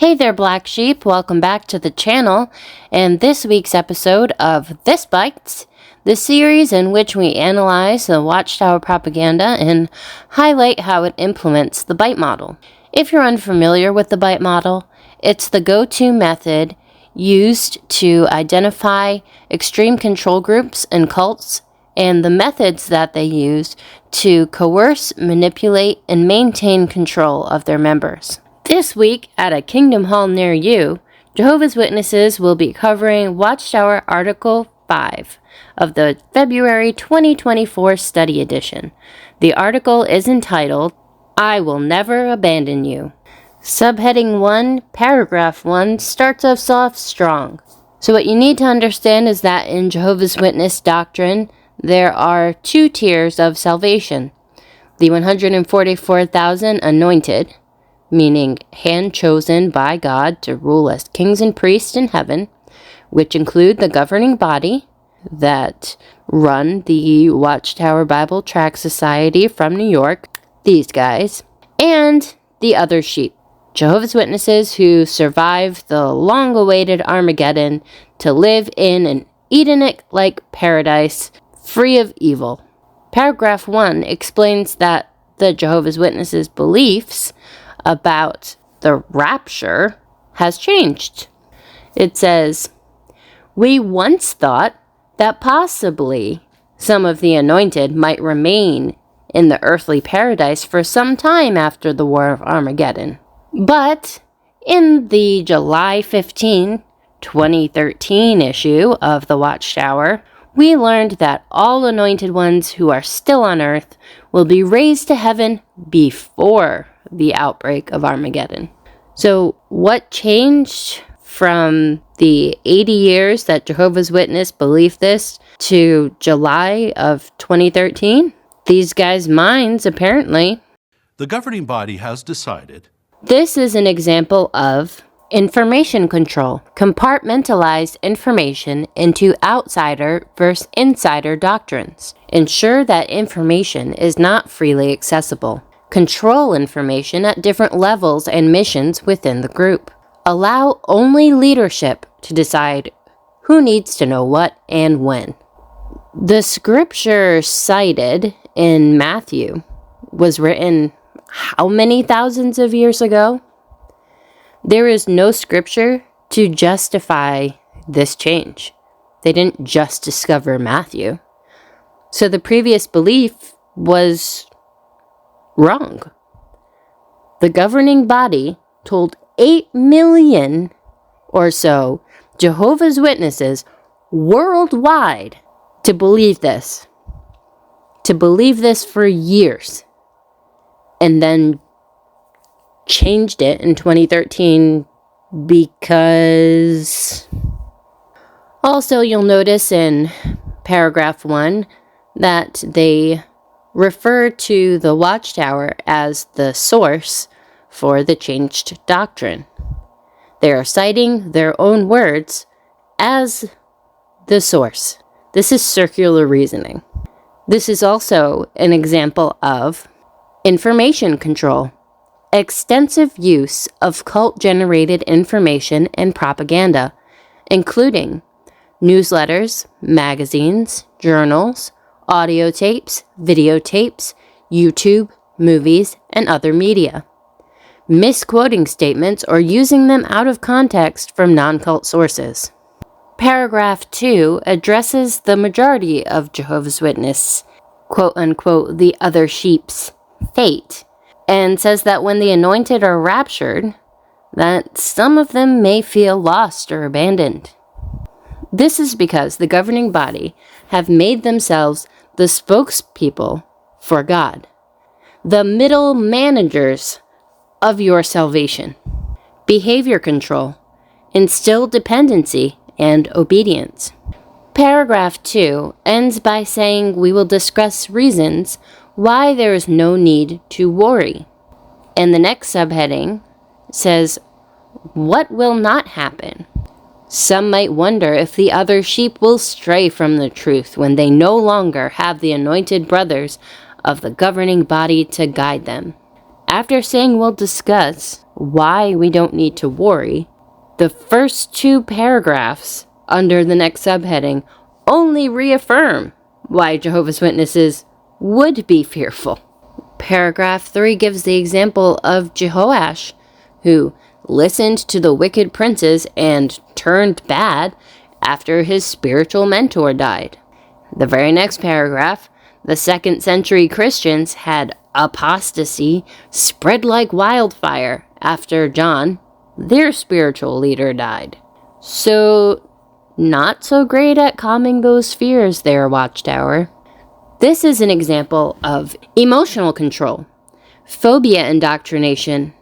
Hey there, Black Sheep. Welcome back to the channel and this week's episode of This Bites, the series in which we analyze the Watchtower propaganda and highlight how it implements the bite model. If you're unfamiliar with the bite model, it's the go-to method used to identify extreme control groups and cults and the methods that they use to coerce, manipulate, and maintain control of their members. This week, at a Kingdom Hall near you, Jehovah's Witnesses will be covering Watchtower Article 5 of the February 2024 Study Edition. The article is entitled, I Will Never Abandon You. Subheading 1, Paragraph 1 starts us off strong. So what you need to understand is that in Jehovah's Witness doctrine, there are two tiers of salvation. The 144,000 anointed, meaning hand-chosen by God to rule as kings and priests in heaven, which include the governing body that run the Watchtower Bible Tract Society from New York, these guys, and the other sheep, Jehovah's Witnesses who survive the long-awaited Armageddon to live in an Edenic-like paradise free of evil. Paragraph 1 explains that the Jehovah's Witnesses' beliefs about the rapture has changed. It says, we once thought that possibly some of the anointed might remain in the earthly paradise for some time after the War of Armageddon. But in the July 15, 2013 issue of the Watchtower, we learned that all anointed ones who are still on earth will be raised to heaven before the outbreak of Armageddon. So what changed from the 80 years that Jehovah's Witness believed this to July of 2013? These guys' minds, apparently. The governing body has decided. This is an example of information control. Compartmentalize information into outsider versus insider doctrines. Ensure that information is not freely accessible. Control information at different levels and missions within the group. Allow only leadership to decide who needs to know what and when. The scripture cited in Matthew was written how many thousands of years ago? There is no scripture to justify this change. They didn't just discover Matthew. So the previous belief was wrong. The governing body told 8 million or so Jehovah's Witnesses worldwide to believe this. To believe this for years. And then changed it in 2013 because... Also, you'll notice in paragraph 1 that they refer to the Watchtower as the source for the changed doctrine. They are citing their own words as the source. This is circular reasoning. This is also an example of information control. Extensive use of cult-generated information and propaganda, including newsletters, magazines, journals, audio tapes, videotapes, YouTube, movies, and other media. Misquoting statements or using them out of context from non-cult sources. Paragraph 2 addresses the majority of Jehovah's Witness, quote-unquote, the other sheep's fate, and says that when the anointed are raptured, that some of them may feel lost or abandoned. This is because the governing body have made themselves the spokespeople for God, the middle managers of your salvation. Behavior control, instill dependency and obedience. Paragraph 2 ends by saying we will discuss reasons why there is no need to worry. And the next subheading says, what will not happen? Some might wonder if the other sheep will stray from the truth when they no longer have the anointed brothers of the governing body to guide them. After saying we'll discuss why we don't need to worry, the first 2 paragraphs under the next subheading only reaffirm why Jehovah's Witnesses would be fearful. Paragraph 3 gives the example of Jehoash, who listened to the wicked princes and turned bad after his spiritual mentor died. The very next paragraph, the 2nd century Christians had apostasy spread like wildfire after John, their spiritual leader, died. So, not so great at calming those fears there, Watchtower. This is an example of emotional control, phobia indoctrination,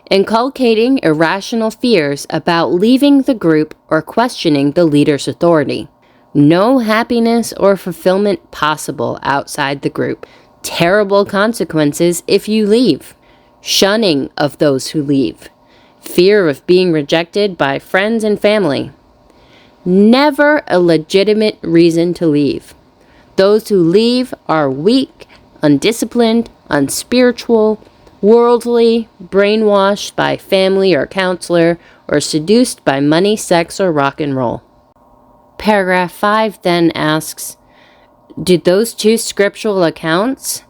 inculcating irrational fears about leaving the group or questioning the leader's authority. No happiness or fulfillment possible outside the group. Terrible consequences if you leave. Shunning of those who leave. Fear of being rejected by friends and family. Never a legitimate reason to leave. Those who leave are weak, undisciplined, unspiritual, worldly, brainwashed by family or counselor, or seduced by money, sex, or rock and roll. Paragraph 5 then asks, did those 2 scriptural accounts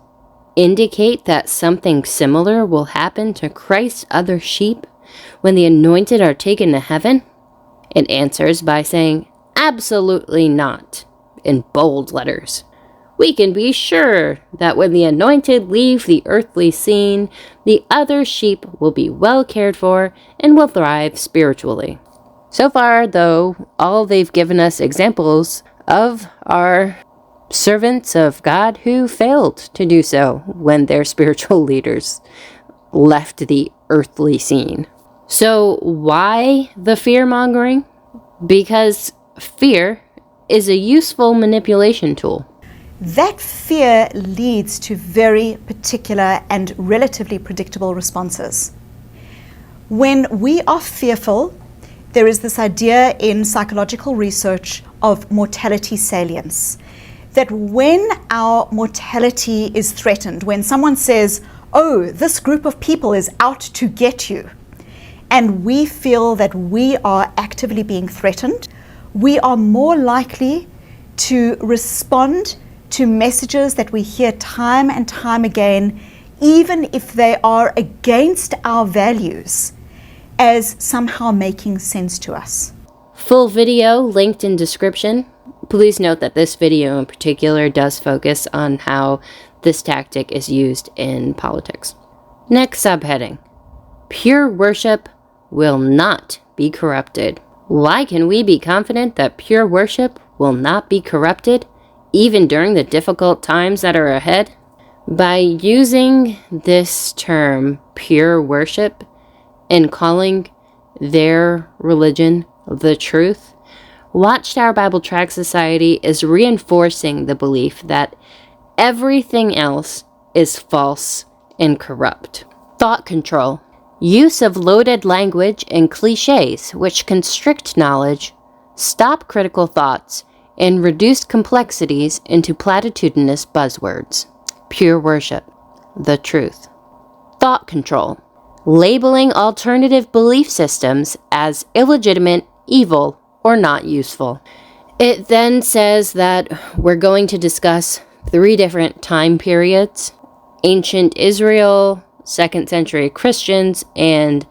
indicate that something similar will happen to Christ's other sheep when the anointed are taken to heaven? It answers by saying, absolutely not, in bold letters. We can be sure that when the anointed leave the earthly scene, the other sheep will be well cared for and will thrive spiritually. So far, though, all they've given us examples of are servants of God who failed to do so when their spiritual leaders left the earthly scene. So why the fear-mongering? Because fear is a useful manipulation tool. That fear leads to very particular and relatively predictable responses. When we are fearful, there is this idea in psychological research of mortality salience, that when our mortality is threatened, when someone says, oh, this group of people is out to get you, and we feel that we are actively being threatened, we are more likely to respond to messages that we hear time and time again, even if they are against our values, as somehow making sense to us. Full video linked in description. Please note that this video in particular does focus on how this tactic is used in politics. Next subheading. Pure worship will not be corrupted. Why can we be confident that pure worship will not be corrupted, even during the difficult times that are ahead? By using this term, pure worship, and calling their religion the truth, Watchtower Bible Tract Society is reinforcing the belief that everything else is false and corrupt. Thought control. Use of loaded language and cliches which constrict knowledge, stop critical thoughts, and reduce complexities into platitudinous buzzwords. Pure worship. The truth. Thought control. Labeling alternative belief systems as illegitimate, evil, or not useful. It then says that we're going to discuss 3 different time periods: ancient Israel, 2nd century Christians, and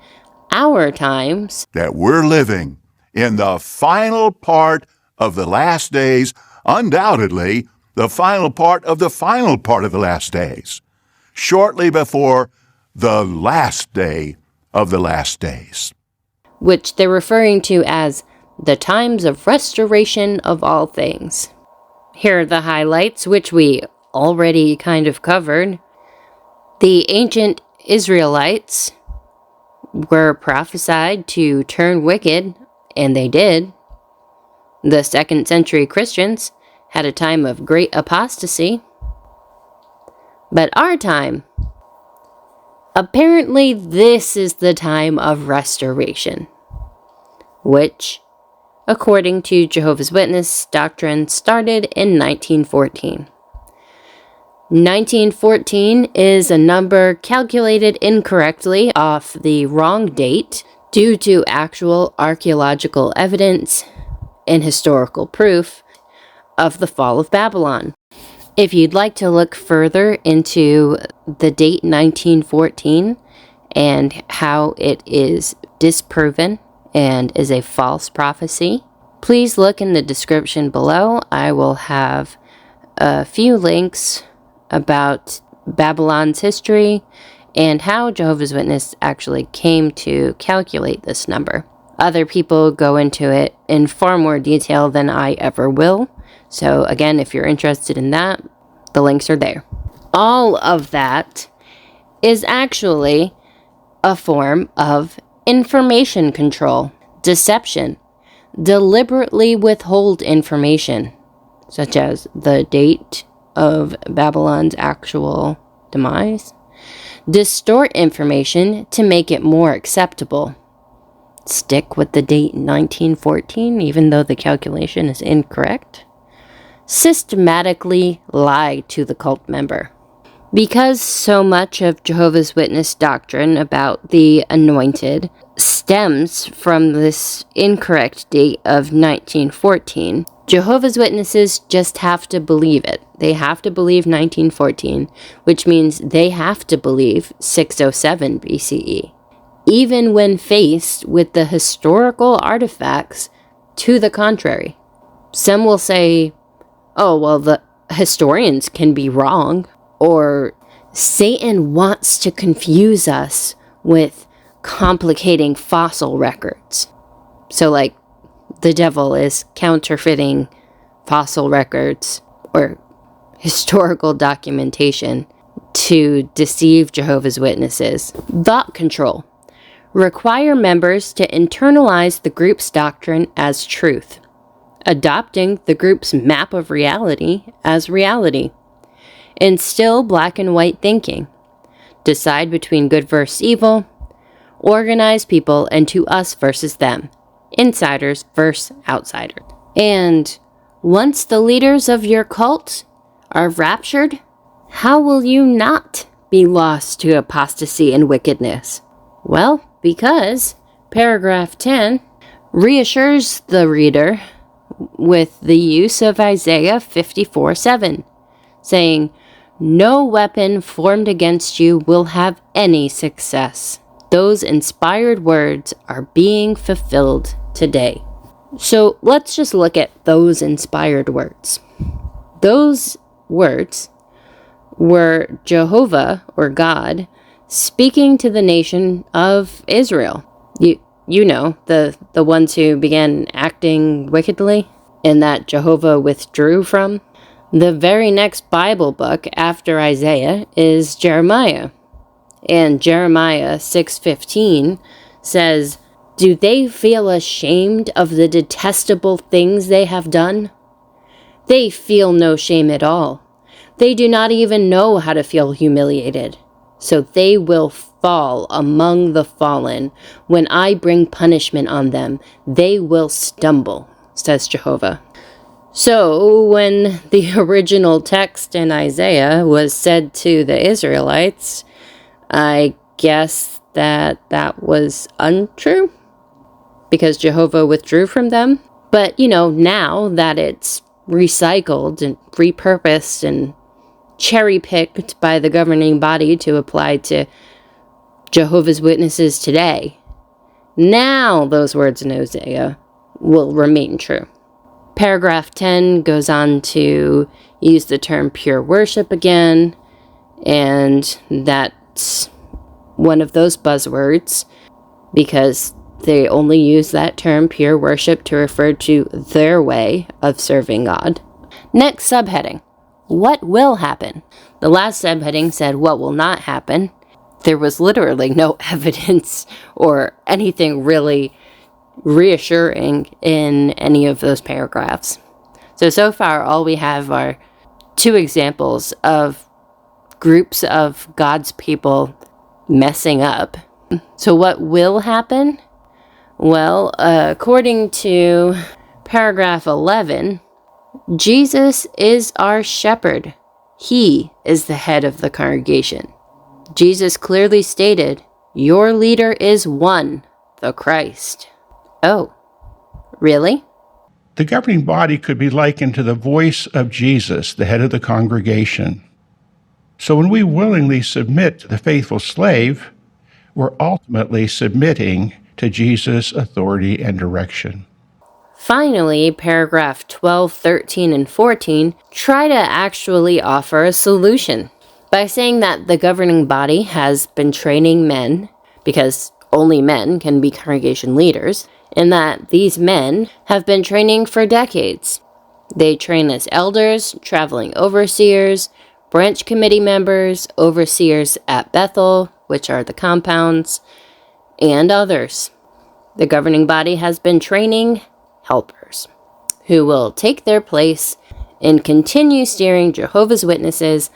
our times. That we're living in the final part of the last days, undoubtedly the final part of the final part of the last days, shortly before the last day of the last days, which they're referring to as the times of restoration of all things. Here are the highlights, which we already kind of covered. The ancient Israelites were prophesied to turn wicked, and they did. The 2nd century Christians had a time of great apostasy. But our time, apparently this is the time of restoration, which, according to Jehovah's Witness doctrine, started in 1914. 1914 is a number calculated incorrectly off the wrong date due to actual archaeological evidence and historical proof of the fall of Babylon. If you'd like to look further into the date 1914 and how it is disproven and is a false prophecy, please look in the description below. I will have a few links about Babylon's history and how Jehovah's Witnesses actually came to calculate this number. Other people go into it in far more detail than I ever will. So again, if you're interested in that, the links are there. All of that is actually a form of information control, deception, deliberately withhold information, such as the date of Babylon's actual demise, distort information to make it more acceptable, stick with the date 1914 even though the calculation is incorrect, systematically lie to the cult member. Because so much of Jehovah's Witness doctrine about the anointed stems from this incorrect date of 1914, Jehovah's Witnesses just have to believe it. They have to believe 1914, which means they have to believe 607 BCE, even when faced with the historical artifacts to the contrary. Some will say, oh, well, the historians can be wrong, or Satan wants to confuse us with complicating fossil records. So, like, the devil is counterfeiting fossil records or historical documentation to deceive Jehovah's Witnesses. Thought control. Require members to internalize the group's doctrine as truth, adopting the group's map of reality as reality. Instill black and white thinking. Decide between good versus evil. Organize people into us versus them. Insiders versus outsiders. And once the leaders of your cult are raptured, how will you not be lost to apostasy and wickedness? Well, because paragraph 10 reassures the reader with the use of Isaiah 54:7, saying, "No weapon formed against you will have any success." Those inspired words are being fulfilled today. So let's just look at those inspired words. Those words were Jehovah, or God, speaking to the nation of Israel. You know, the ones who began acting wickedly and that Jehovah withdrew from. The very next Bible book after Isaiah is Jeremiah. And Jeremiah 6:15 says, "Do they feel ashamed of the detestable things they have done? They feel no shame at all. They do not even know how to feel humiliated. So they will fall among the fallen. When I bring punishment on them, they will stumble," says Jehovah. So when the original text in Isaiah was said to the Israelites, I guess that was untrue because Jehovah withdrew from them. But, now that it's recycled and repurposed and cherry-picked by the governing body to apply to Jehovah's Witnesses today, now those words in Isaiah will remain true. Paragraph 10 goes on to use the term pure worship again, and that's one of those buzzwords because they only use that term pure worship to refer to their way of serving God. Next subheading, what will happen? The last subheading said what will not happen. There was literally no evidence or anything really reassuring in any of those paragraphs. So far, all we have are two examples of groups of God's people messing up. So what will happen? Well, according to paragraph 11, Jesus is our shepherd. He is the head of the congregation. Jesus clearly stated, your leader is one, the Christ. Oh, really? The governing body could be likened to the voice of Jesus, the head of the congregation. So when we willingly submit to the faithful slave, we're ultimately submitting to Jesus' authority and direction. Finally, paragraph 12, 13, and 14 try to actually offer a solution by saying that the governing body has been training men, because only men can be congregation leaders, and that these men have been training for decades. They train as elders, traveling overseers, branch committee members, overseers at Bethel, which are the compounds, and others. The governing body has been training helpers who will take their place and continue steering Jehovah's Witnesses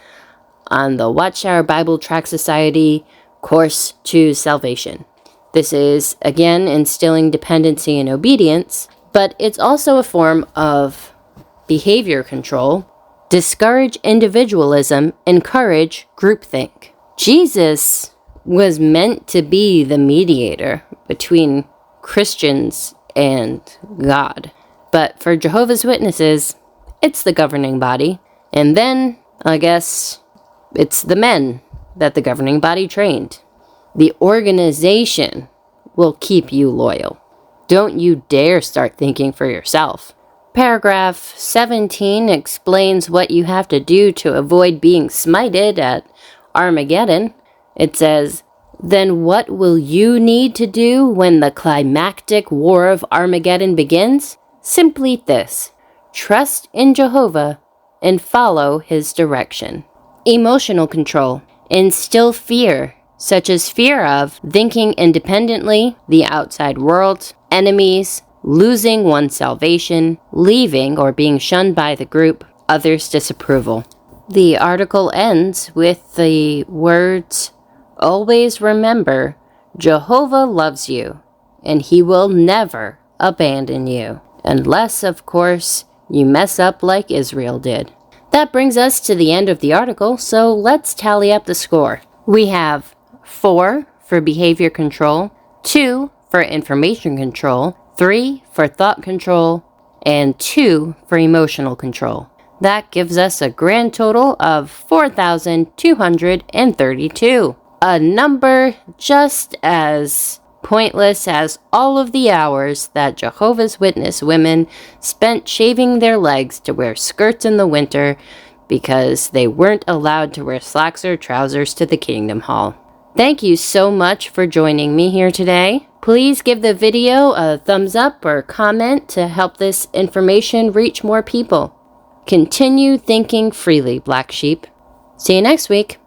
on the Watchtower Bible Tract Society course to salvation. This is, again, instilling dependency and obedience, but it's also a form of behavior control, discourage individualism, encourage groupthink. Jesus was meant to be the mediator between Christians and God. But for Jehovah's Witnesses, it's the governing body. And then, I guess, it's the men that the governing body trained. The organization will keep you loyal. Don't you dare start thinking for yourself. Paragraph 17 explains what you have to do to avoid being smited at Armageddon. It says, then what will you need to do when the climactic war of Armageddon begins? Simply this: trust in Jehovah and follow his direction. Emotional control. Instill fear, such as fear of thinking independently, the outside world, enemies, losing one's salvation, leaving or being shunned by the group, others' disapproval. The article ends with the words, always remember, Jehovah loves you, and he will never abandon you. Unless, of course, you mess up like Israel did. That brings us to the end of the article, so let's tally up the score. We have 4 for behavior control, 2 for information control, 3 for thought control, and 2 for emotional control. That gives us a grand total of 4,232. A number just as pointless as all of the hours that Jehovah's Witness women spent shaving their legs to wear skirts in the winter because they weren't allowed to wear slacks or trousers to the Kingdom Hall. Thank you so much for joining me here today. Please give the video a thumbs up or comment to help this information reach more people. Continue thinking freely, Black Sheep. See you next week.